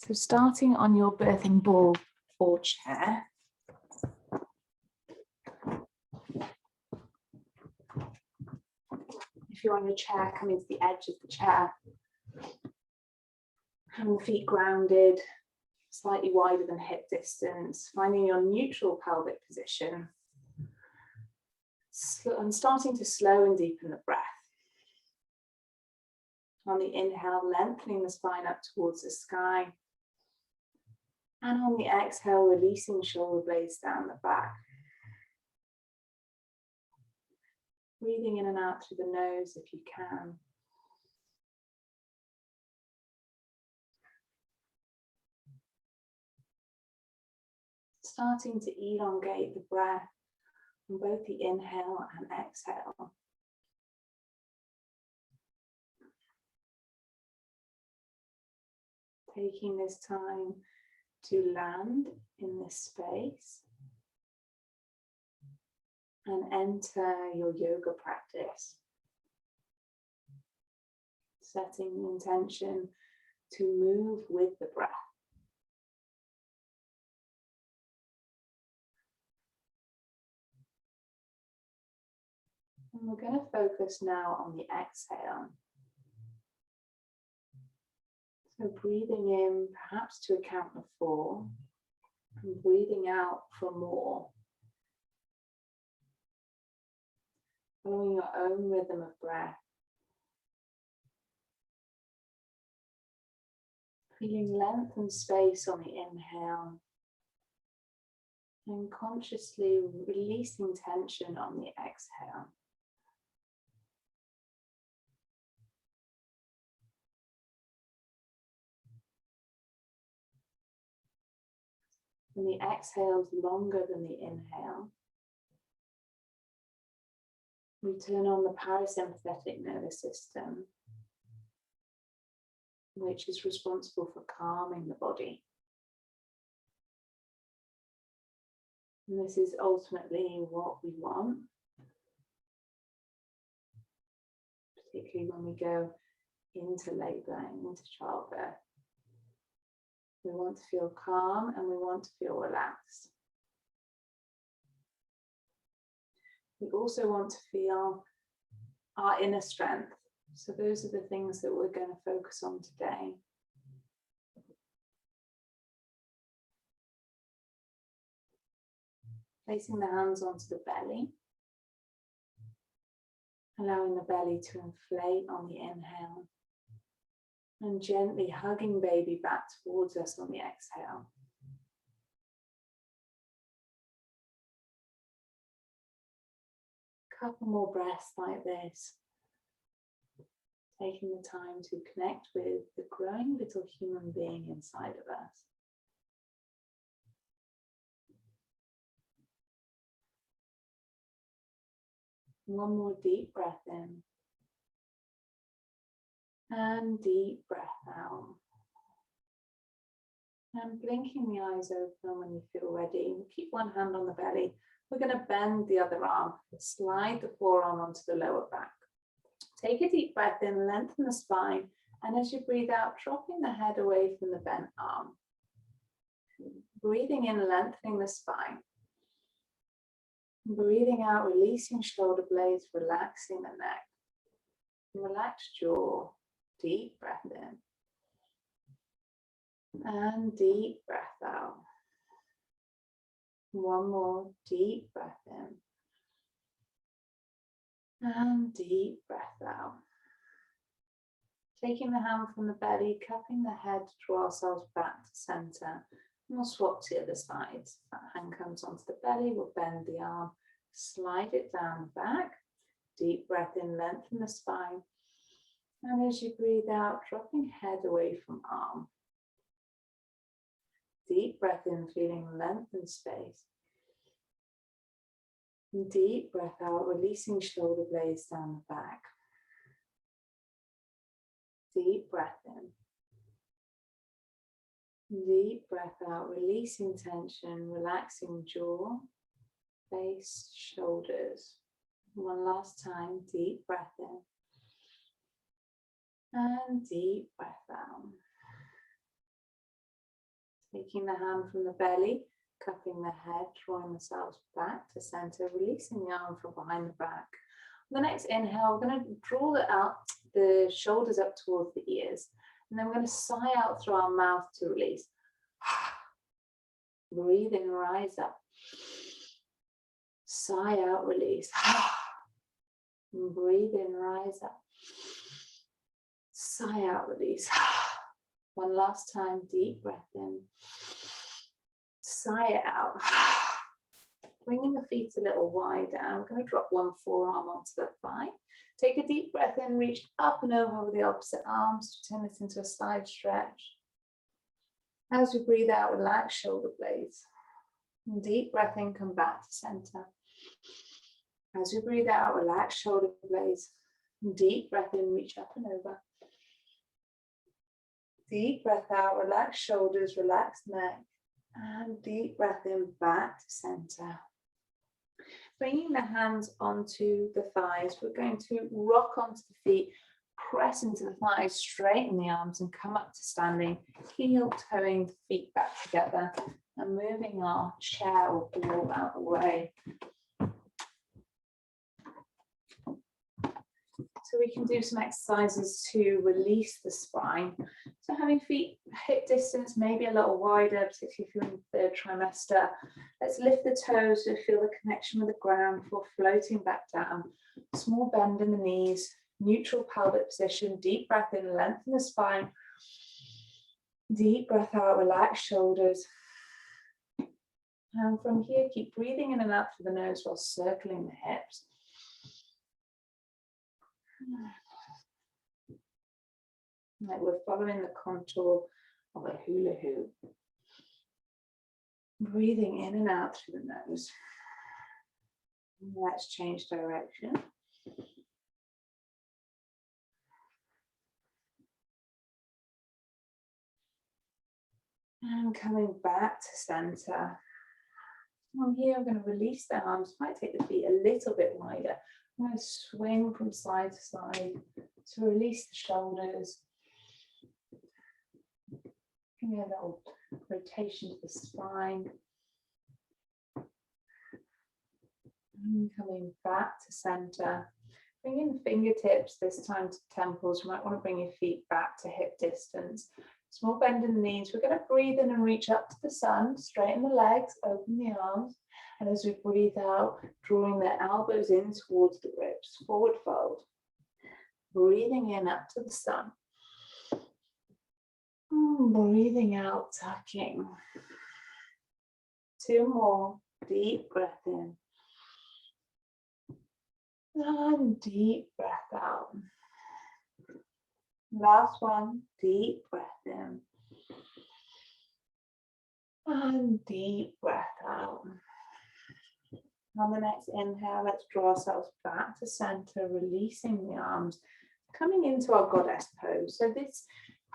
So starting on your birthing ball or chair, if you're on your chair, coming to the edge of the chair, having the feet grounded, slightly wider than hip distance, finding your neutral pelvic position, and starting to slow and deepen the breath. On the inhale, lengthening the spine up towards the sky. And on the exhale, releasing shoulder blades down the back. Breathing in and out through the nose if you can. Starting to elongate the breath on both the inhale and exhale. Taking this time to land in this space and enter your yoga practice. Setting the intention to move with the breath. And we're going to focus now on the exhale. So breathing in perhaps to a count of 4 and breathing out for more. Following your own rhythm of breath. Feeling length and space on the inhale. And consciously releasing tension on the exhale. And the exhale is longer than the inhale. We turn on the parasympathetic nervous system, which is responsible for calming the body. And this is ultimately what we want, particularly when we go into labour and into childbirth. We want to feel calm and we want to feel relaxed. We also want to feel our inner strength. So those are the things that we're going to focus on today. Placing the hands onto the belly. Allowing the belly to inflate on the inhale. And gently hugging baby back towards us on the exhale. Couple more breaths like this. Taking the time to connect with the growing little human being inside of us. One more deep breath in. And deep breath out. And blinking the eyes open when you feel ready. Keep one hand on the belly. We're going to bend the other arm. Slide the forearm onto the lower back. Take a deep breath in, lengthen the spine. And as you breathe out, dropping the head away from the bent arm. Breathing in, lengthening the spine. Breathing out, releasing shoulder blades, relaxing the neck. Relaxed jaw. Deep breath in. And deep breath out. One more deep breath in. And deep breath out. Taking the hand from the belly, cupping the head to draw ourselves back to center. And we'll swap to the other side. That hand comes onto the belly, we'll bend the arm, slide it down back. Deep breath in, lengthen the spine. And as you breathe out, dropping head away from arm. Deep breath in, feeling length and space. Deep breath out, releasing shoulder blades down the back. Deep breath in. Deep breath out, releasing tension, relaxing jaw, face, shoulders. One last time, deep breath in. And deep breath out. Taking the hand from the belly, cupping the head, drawing ourselves back to center, releasing the arm from behind the back. On the next inhale, we're going to draw the shoulders up towards the ears, and then we're going to sigh out through our mouth to release. Breathe in, rise up. Sigh out, release. Breathe in, rise up. Sigh out, release. One last time, deep breath in. Sigh it out. Bringing the feet a little wider. I'm going to drop one forearm onto the thigh. Take a deep breath in, reach up and over with the opposite arms to turn this into a side stretch. As we breathe out, relax shoulder blades. And deep breath in, come back to center. As we breathe out, relax shoulder blades. And deep breath in, reach up and over. Deep breath out, relax shoulders, relax neck. And deep breath in, back to center. Bringing the hands onto the thighs, we're going to rock onto the feet, press into the thighs, straighten the arms and come up to standing, heel toeing the feet back together and moving our chair or ball out the way. So we can do some exercises to release the spine. So having feet hip distance, maybe a little wider, particularly if you're in the third trimester. Let's lift the toes to feel the connection with the ground before floating back down. Small bend in the knees, neutral pelvic position, deep breath in, lengthen the spine. Deep breath out, relax shoulders. And from here, keep breathing in and out through the nose while circling the hips. Like we're following the contour of a hula hoop. Breathing in and out through the nose. Let's change direction. And coming back to center. From here, I'm going to release the arms. Might take the feet a little bit wider. I'm going to swing from side to side to release the shoulders. Give me a little rotation to the spine. And coming back to center. Bringing the fingertips this time to temples. You might want to bring your feet back to hip distance. Small bend in the knees. We're going to breathe in and reach up to the sun. Straighten the legs, open the arms. And as we breathe out, drawing the elbows in towards the ribs, forward fold. Breathing in up to the sun. Breathing out, tucking. Two more, deep breath in. And deep breath out. Last one, deep breath in. And deep breath out. On the next inhale, let's draw ourselves back to center, releasing the arms, coming into our goddess pose. So this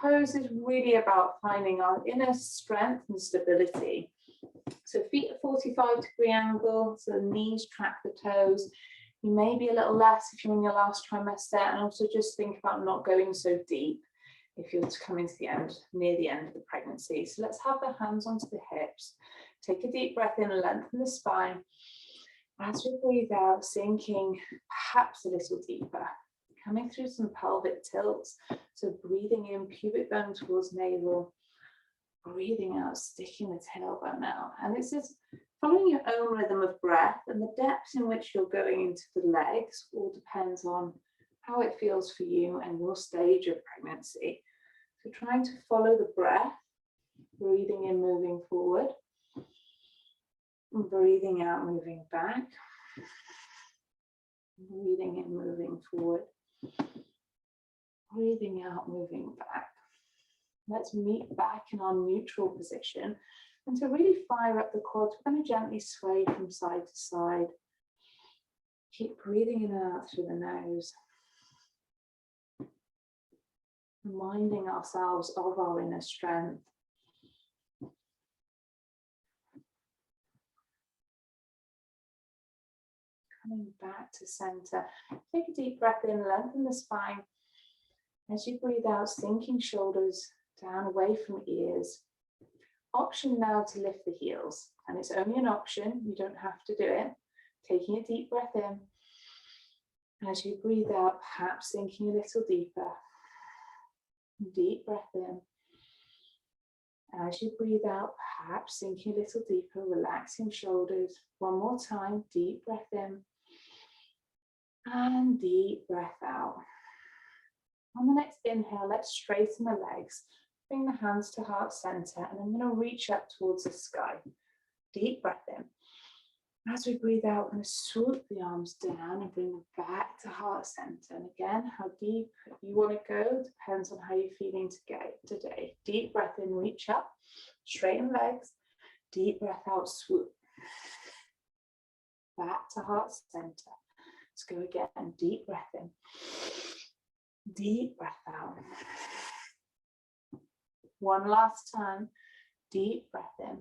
pose is really about finding our inner strength and stability. So feet at 45-degree angle, so the knees track the toes. You may be a little less if you're in your last trimester, and also just think about not going so deep if you're coming to the end, near the end of the pregnancy. So let's have the hands onto the hips. Take a deep breath in and lengthen the spine. As we breathe out, sinking perhaps a little deeper, coming through some pelvic tilts. So breathing in, pubic bone towards navel, breathing out, sticking the tailbone out. And this is following your own rhythm of breath, and the depth in which you're going into the legs all depends on how it feels for you and your stage of pregnancy. So trying to follow the breath, breathing in, moving forward. Breathing out, moving back. Breathing in, moving forward. Breathing out, moving back. Let's meet back in our neutral position. And to really fire up the quads, we're going to gently sway from side to side. Keep breathing in and out through the nose. Reminding ourselves of our inner strength. Coming back to center. Take a deep breath in, lengthen the spine. As you breathe out, sinking shoulders down away from ears. Option now to lift the heels, and it's only an option, you don't have to do it. Taking a deep breath in. As you breathe out, perhaps sinking a little deeper. Deep breath in. As you breathe out, perhaps sinking a little deeper, relaxing shoulders. One more time, deep breath in. And deep breath out. On the next inhale, let's straighten the legs. Bring the hands to heart center, and I'm going to reach up towards the sky. Deep breath in. As we breathe out, we're going to swoop the arms down and bring them back to heart center. And again, how deep you want to go depends on how you're feeling today. Deep breath in, reach up, straighten legs. Deep breath out, swoop. Back to heart center. Let's go again. Deep breath in. Deep breath out. One last time. Deep breath in.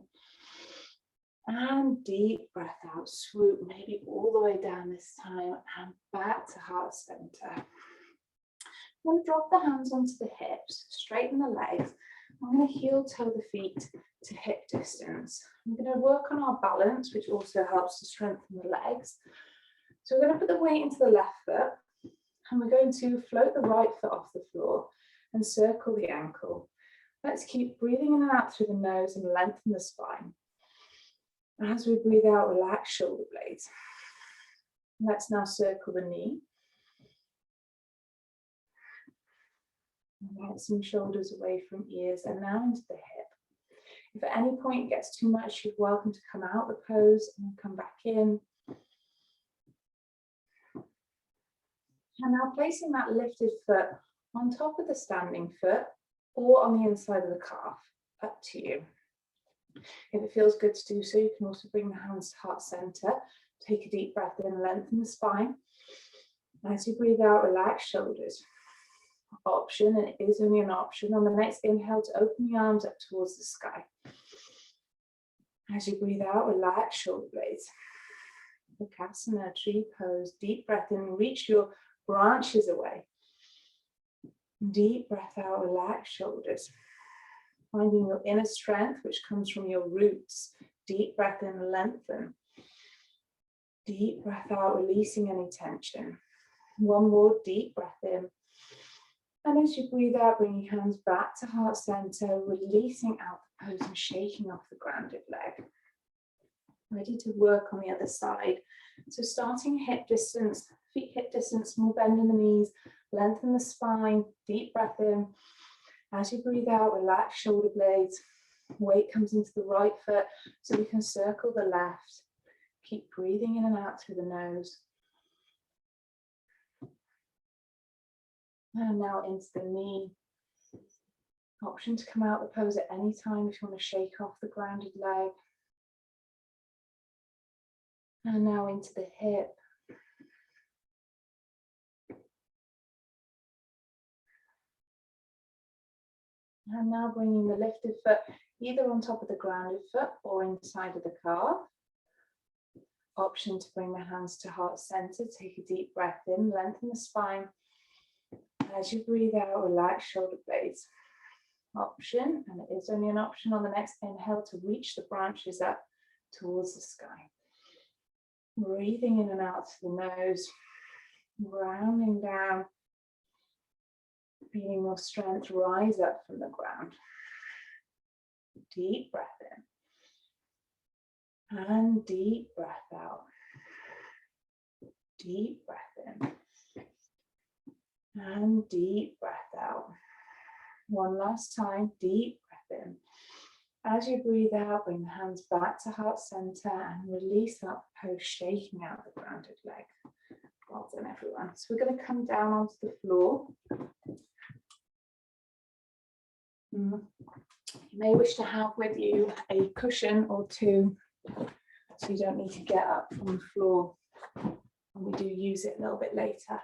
And deep breath out. Swoop maybe all the way down this time and back to heart center. I'm going to drop the hands onto the hips, straighten the legs. I'm going to heel toe the feet to hip distance. I'm going to work on our balance, which also helps to strengthen the legs. So we're going to put the weight into the left foot, and we're going to float the right foot off the floor and circle the ankle. Let's keep breathing in and out through the nose and lengthen the spine. As we breathe out, relax shoulder blades. Let's now circle the knee. Let some shoulders away from ears and now into the hip. If at any point it gets too much, you're welcome to come out the pose and come back in. And now placing that lifted foot on top of the standing foot or on the inside of the calf, up to you. If it feels good to do so, you can also bring the hands to heart center. Take a deep breath in, lengthen the spine. As you breathe out, relax shoulders. Option, and it is only an option, on the next inhale to open the arms up towards the sky. As you breathe out, relax shoulder blades. Bakasana, tree pose, deep breath in, reach your branches away. Deep breath out, relax shoulders. Finding your inner strength, which comes from your roots. Deep breath in, lengthen. Deep breath out, releasing any tension. One more deep breath in. And as you breathe out, bring your hands back to heart center, releasing out the pose and shaking off the grounded leg. Ready to work on the other side. So starting hip distance, feet hip distance, small bend in the knees, lengthen the spine, deep breath in. As you breathe out, relax shoulder blades. Weight comes into the right foot so we can circle the left. Keep breathing in and out through the nose. And now into the knee. Option to come out the pose at any time if you want to shake off the grounded leg. And now into the hip. And now bringing the lifted foot either on top of the grounded foot or inside of the calf. Option to bring the hands to heart center. Take a deep breath in, lengthen the spine. As you breathe out, relax shoulder blades. Option, and it is only an option on the next inhale, to reach the branches up towards the sky. Breathing in and out to the nose, rounding down, feeling more strength rise up from the ground. Deep breath in. And deep breath out. Deep breath in. And deep breath out. One last time, deep breath in. As you breathe out, bring the hands back to heart center and release that pose, shaking out the grounded leg. Well done, everyone. So we're going to come down onto the floor. You may wish to have with you a cushion or two, so you don't need to get up from the floor. And we do use it a little bit later.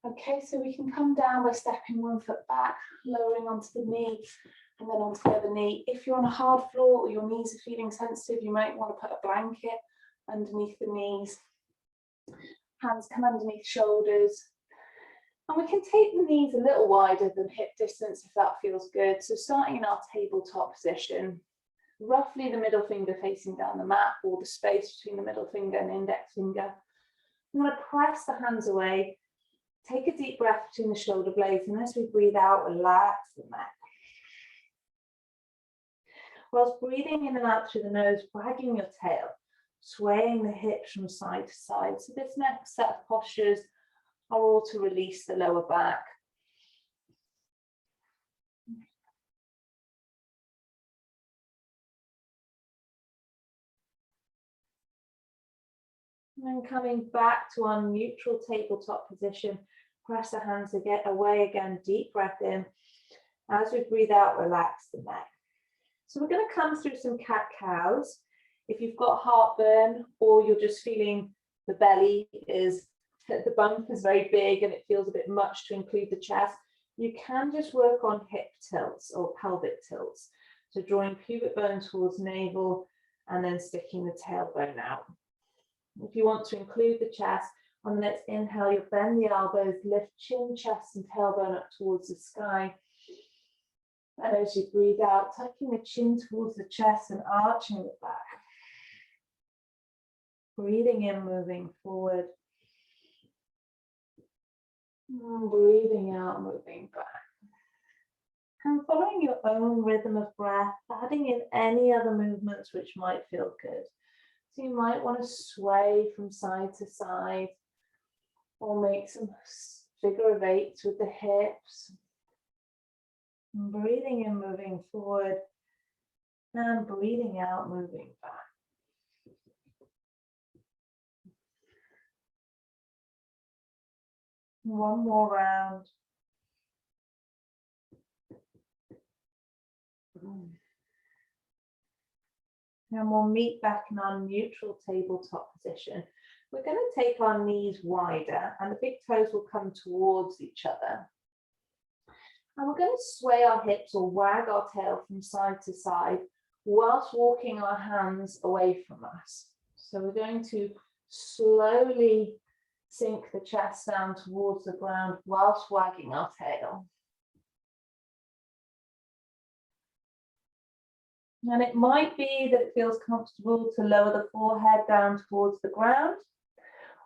Okay, so we can come down by stepping one foot back, lowering onto the knee, and then onto the other knee. If you're on a hard floor or your knees are feeling sensitive, you might want to put a blanket underneath the knees. Hands come underneath shoulders. And we can take the knees a little wider than hip distance if that feels good. So starting in our tabletop position, roughly the middle finger facing down the mat, or the space between the middle finger and index finger. I'm going to press the hands away. Take a deep breath between the shoulder blades, and as we breathe out, relax the neck. Whilst breathing in and out through the nose, wagging your tail, swaying the hips from side to side. So this next set of postures are all to release the lower back. And then coming back to our neutral tabletop position, press the hands away again, deep breath in. As we breathe out, relax the neck. So we're going to come through some cat-cows. If you've got heartburn, or you're just feeling the belly is, the bump is very big and it feels a bit much to include the chest, you can just work on hip tilts or pelvic tilts. So drawing pubic bone towards navel and then sticking the tailbone out. If you want to include the chest, on the next inhale, you'll bend the elbows, lift chin, chest, and tailbone up towards the sky. And as you breathe out, tucking the chin towards the chest and arching it back. Breathing in, moving forward. And breathing out, moving back. And following your own rhythm of breath, adding in any other movements which might feel good. So you might want to sway from side to side, or make some figure of eights with the hips. And breathing in, moving forward, and breathing out, moving back. One more round. And we'll meet back in our neutral tabletop position. We're going to take our knees wider and the big toes will come towards each other. And we're going to sway our hips or wag our tail from side to side whilst walking our hands away from us. So we're going to slowly sink the chest down towards the ground whilst wagging our tail. And it might be that it feels comfortable to lower the forehead down towards the ground,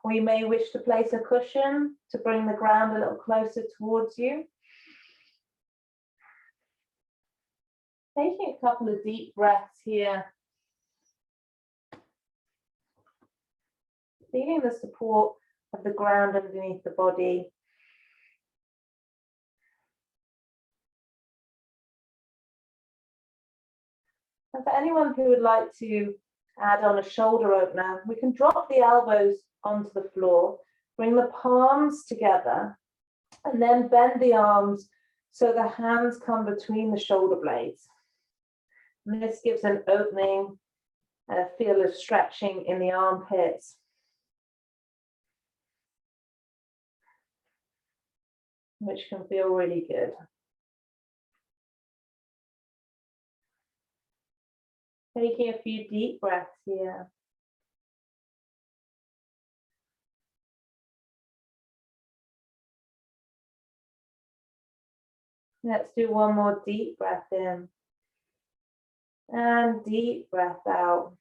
or you may wish to place a cushion to bring the ground a little closer towards you. Taking a couple of deep breaths here. Feeling the support of the ground underneath the body. And for anyone who would like to add on a shoulder opener, we can drop the elbows onto the floor, bring the palms together, and then bend the arms so the hands come between the shoulder blades. And this gives an opening and a feel of stretching in the armpits. Which can feel really good. Taking a few deep breaths here. Let's do one more deep breath in. And deep breath out.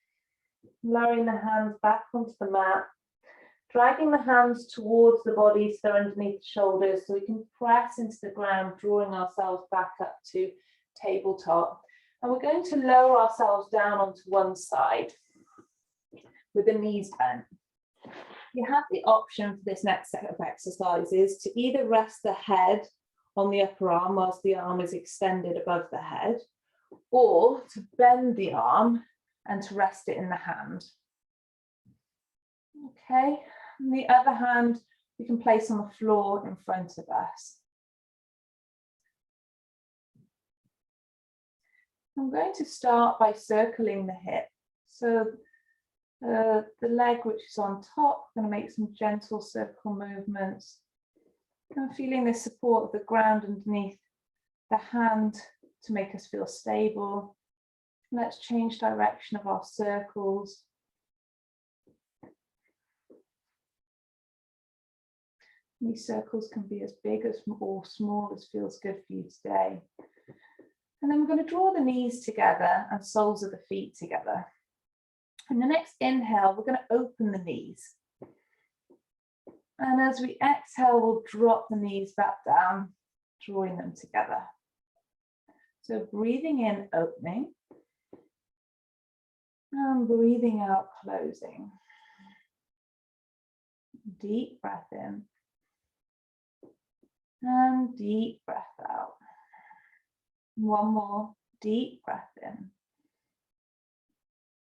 Lowering the hands back onto the mat. Dragging the hands towards the body so they're underneath the shoulders so we can press into the ground, drawing ourselves back up to tabletop. And we're going to lower ourselves down onto one side with the knees bent. You have the option for this next set of exercises to either rest the head on the upper arm whilst the arm is extended above the head, or to bend the arm and to rest it in the hand. Okay, and the other hand we can place on the floor in front of us. I'm going to start by circling the hip. So the leg which is on top, I'm going to make some gentle circle movements. I'm feeling the support of the ground underneath the hand to make us feel stable. Let's change direction of our circles. These circles can be as big as or small as feels good for you today. And then we're going to draw the knees together and soles of the feet together. And the next inhale, we're going to open the knees. And as we exhale, we'll drop the knees back down, drawing them together. So breathing in, opening. And breathing out, closing. Deep breath in. And deep breath out. One more, deep breath in.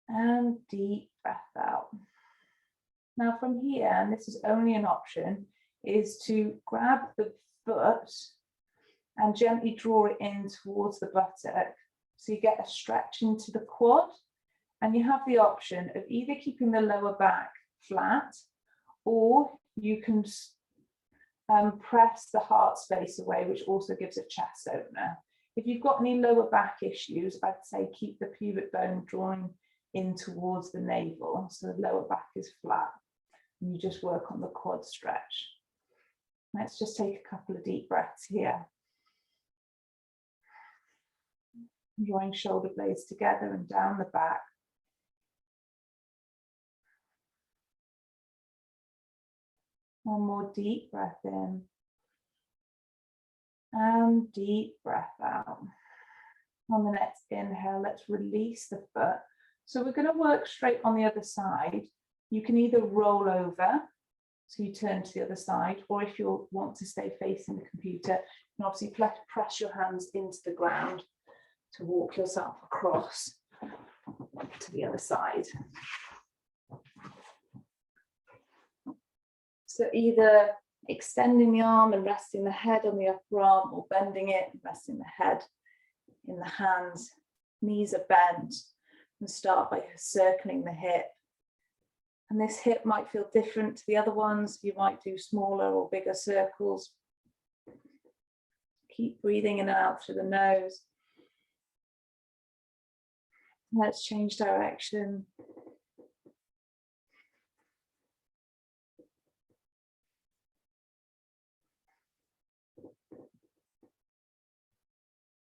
And deep breath out. Now from here, and this is only an option, is to grab the foot and gently draw it in towards the buttock. So you get a stretch into the quad, and you have the option of either keeping the lower back flat, or you can press the heart space away, which also gives a chest opener. If you've got any lower back issues, I'd say keep the pubic bone drawing in towards the navel, so the lower back is flat. And you just work on the quad stretch. Let's just take a couple of deep breaths here. Drawing shoulder blades together and down the back. One more deep breath in. And deep breath out. On the next inhale, let's release the foot. So we're going to work straight on the other side. You can either roll over, so you turn to the other side, or if you want to stay facing the computer, you can obviously press your hands into the ground to walk yourself across to the other side. So either extending the arm and resting the head on the upper arm, or bending it and resting the head in the hands. Knees are bent, and start by circling the hip. And this hip might feel different to the other ones. You might do smaller or bigger circles. Keep breathing in and out through the nose. Let's change direction.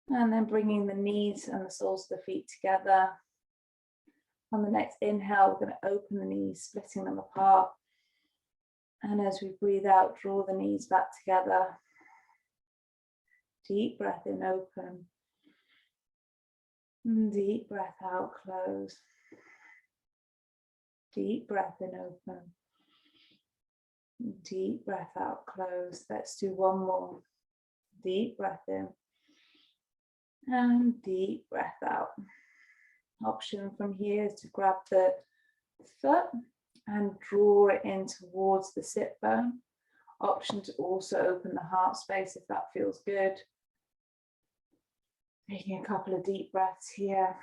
And then bringing the knees and the soles of the feet together. On the next inhale, we're going to open the knees, splitting them apart. And as we breathe out, draw the knees back together. Deep breath in, open. And deep breath out, close. Deep breath in, open. Deep breath out, close. Let's do one more. Deep breath in. And deep breath out. Option from here is to grab the foot and draw it in towards the sit bone. Option to also open the heart space if that feels good. Taking a couple of deep breaths here.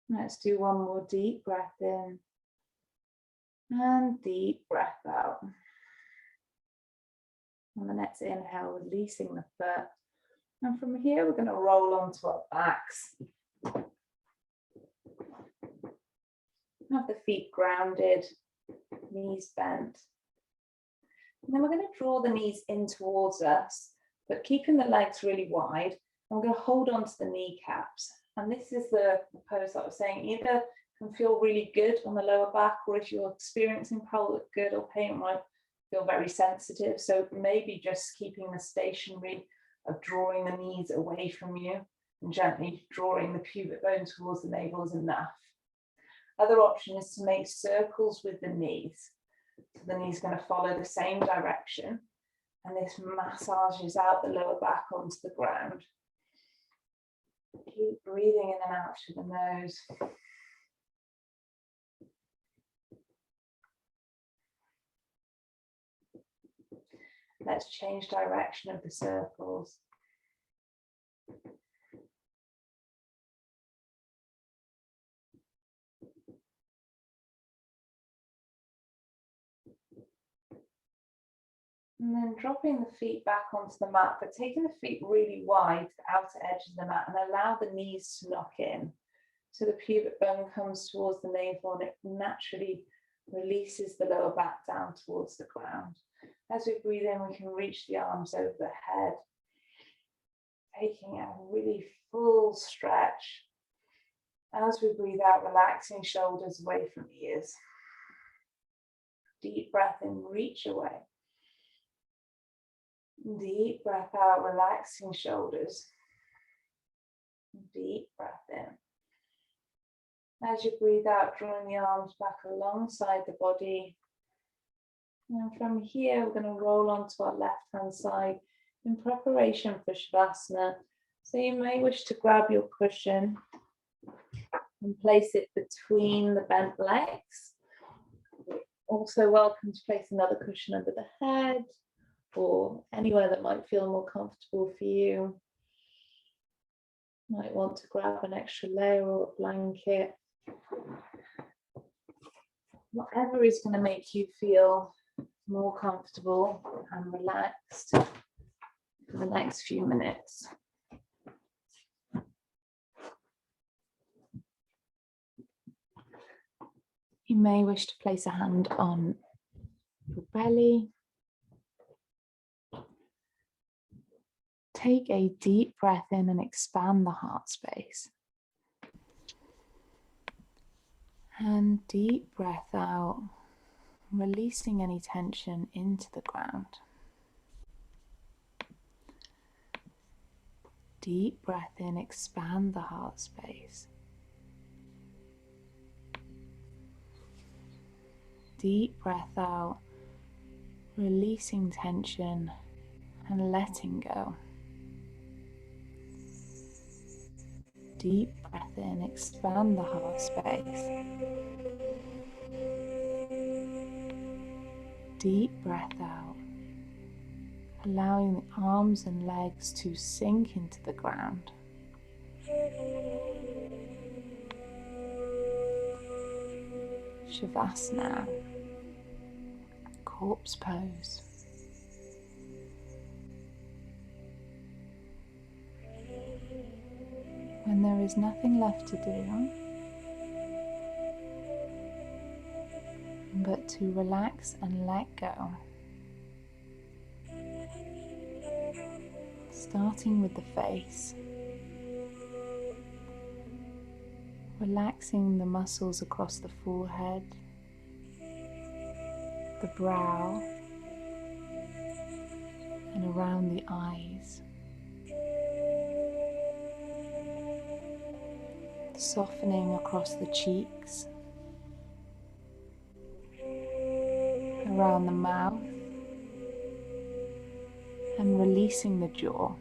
Let's do one more deep breath in. And deep breath out. On the next inhale, releasing the foot. And from here, we're going to roll onto our backs. Have the feet grounded, knees bent. And then we're going to draw the knees in towards us, but keeping the legs really wide. And we're going to hold on to the kneecaps. And this is the pose that I was saying, either can feel really good on the lower back, or if you're experiencing pelvic good or pain, might feel very sensitive. So maybe just keeping the stationary of drawing the knees away from you and gently drawing the pubic bone towards the navel is enough. Other option is to make circles with the knees. So the knee's going to follow the same direction, and this massages out the lower back onto the ground. Keep breathing in and out through the nose. Let's change direction of the circles. And then dropping the feet back onto the mat, but taking the feet really wide to the outer edge of the mat, and allow the knees to knock in. So the pubic bone comes towards the navel and it naturally releases the lower back down towards the ground. As we breathe in, we can reach the arms over the head, taking a really full stretch. As we breathe out, relaxing shoulders away from ears. Deep breath in, reach away. Deep breath out, relaxing shoulders. Deep breath in. As you breathe out, drawing the arms back alongside the body. And from here, we're going to roll onto our left-hand side in preparation for Shavasana. So you may wish to grab your cushion and place it between the bent legs. Also welcome to place another cushion under the head or anywhere that might feel more comfortable for you. Might want to grab an extra layer or a blanket. Whatever is going to make you feel more comfortable and relaxed for the next few minutes. You may wish to place a hand on your belly. Take a deep breath in and expand the heart space. And deep breath out, releasing any tension into the ground. Deep breath in, expand the heart space. Deep breath out, releasing tension and letting go. Deep breath in, expand the heart space. Deep breath out, allowing the arms and legs to sink into the ground. Shavasana, corpse pose. When there is nothing left to do but to relax and let go. Starting with the face, relaxing the muscles across the forehead, the brow, and around the eyes. Softening across the cheeks, around the mouth, and releasing the jaw.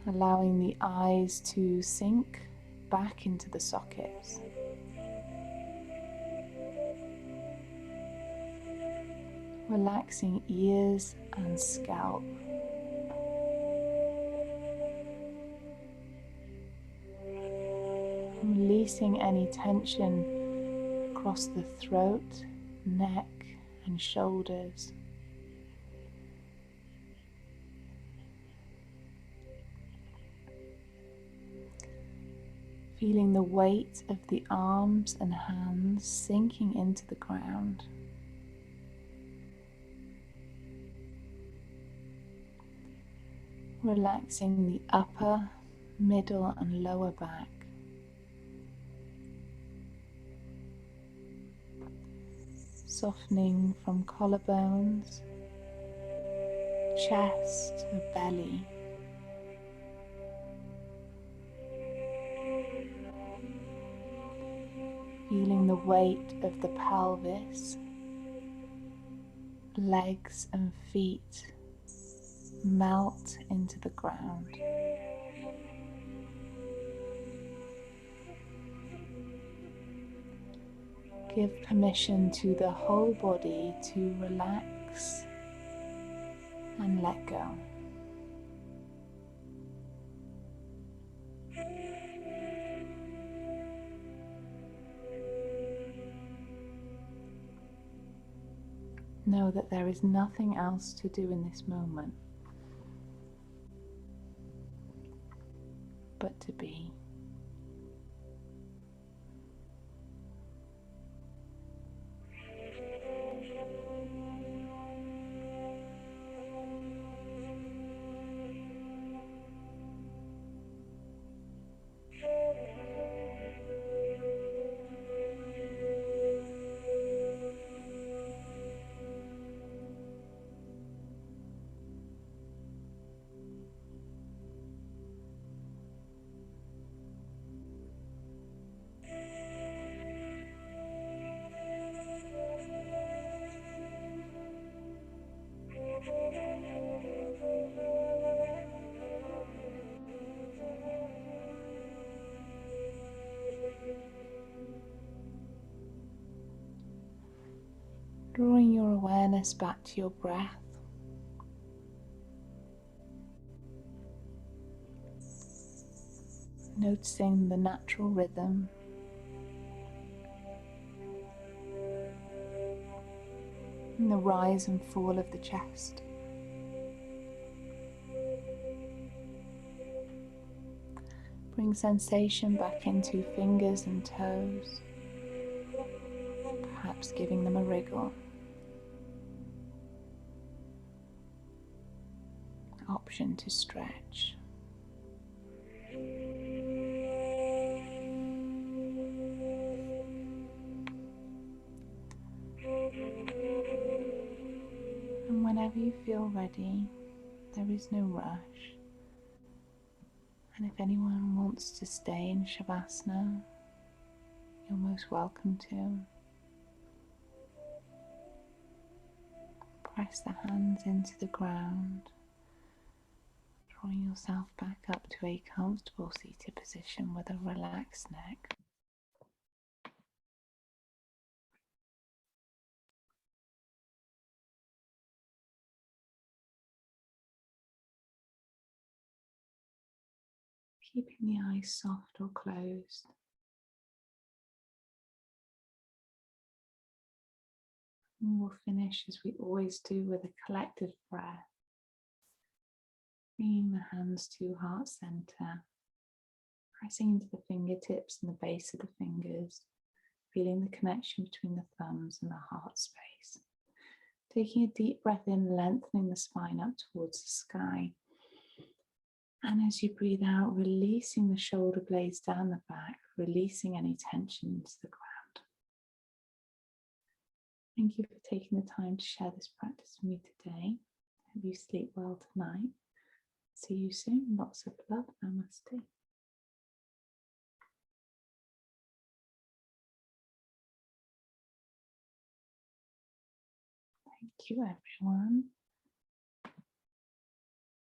Allowing the eyes to sink back into the sockets. Relaxing ears and scalp. Releasing any tension across the throat, neck, and shoulders. Feeling the weight of the arms and hands sinking into the ground. Relaxing the upper, middle, and lower back. Softening from collarbones, chest to belly. Feeling the weight of the pelvis, legs and feet melt into the ground. Give permission to the whole body to relax and let go. Know that there is nothing else to do in this moment but to be. Drawing your awareness back to your breath. Noticing the natural rhythm and the rise and fall of the chest. Bring sensation back into fingers and toes, perhaps giving them a wriggle. Option to stretch. And whenever you feel ready, there is no rush. And if anyone wants to stay in Shavasana, you're most welcome to. Press the hands into the ground, drawing yourself back up to a comfortable seated position with a relaxed neck. Keeping the eyes soft or closed. We will finish as we always do with a collective breath. Bringing the hands to heart center, pressing into the fingertips and the base of the fingers, feeling the connection between the thumbs and the heart space. Taking a deep breath in, lengthening the spine up towards the sky. And as you breathe out, releasing the shoulder blades down the back, releasing any tension into the ground. Thank you for taking the time to share this practice with me today. Hope you sleep well tonight. See you soon. Lots of love. Namaste. Thank you, everyone.